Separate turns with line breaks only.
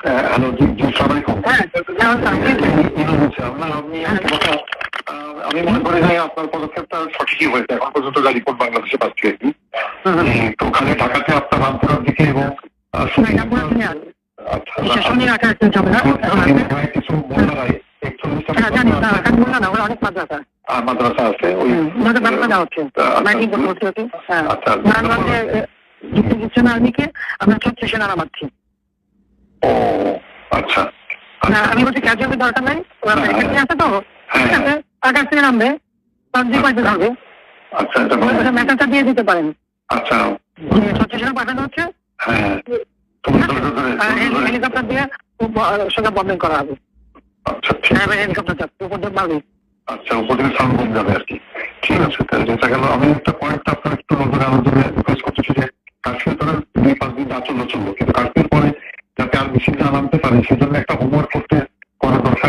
Hello, জি সালামালাইকুম। আমি মনে করি যে আপনার পদক্ষেপটা সঠিকই হয়েছে। এখন পর্যন্ত যা রিপোর্ট বাংলাদেশে পাচ্ছি আর কি। তো ওখানে ঢাকাতে আপনার রামপুরার দিকে এবং কিছু মাদ্রাসা আছে ওই
আর্মিকে আমরা 36 সেনা মারছি।
ও আচ্ছা,
আমি বলছি ক্যাজুয়ালি দরকার নাই, ওরা প্যাকেটে আছে তো ঠিক আছে, আকাশ থেকে নামবে পাবজি পাইতে থাকবে।
আচ্ছা,
মেসেজটা দিয়ে দিতে পারেন।
আচ্ছা,
36 সেনা পাঠানো হচ্ছে, হেলিকপ্টার দিয়ে সোজা বম্বিং করা হবে।
আচ্ছা,
হেলিকপ্টার যাচ্ছে উপর দিয়ে মারবে।
আচ্ছা, উপর থেকে সাউন্ড যাবে আর কি। ঠিক আছে, তাহলে যেটা গেল। আমি একটা পয়েন্ট আপনার একটু নজরে আনার জন্য রিকোয়েস্ট করতেছি যে কাশ্মীর তারা 2-5 দিন চললো, কিন্তু কাশ্মীর পরে যাতে আর বেশি না নামতে পারে সেজন্য একটা হোমওয়ার্ক করতে করা দরকার।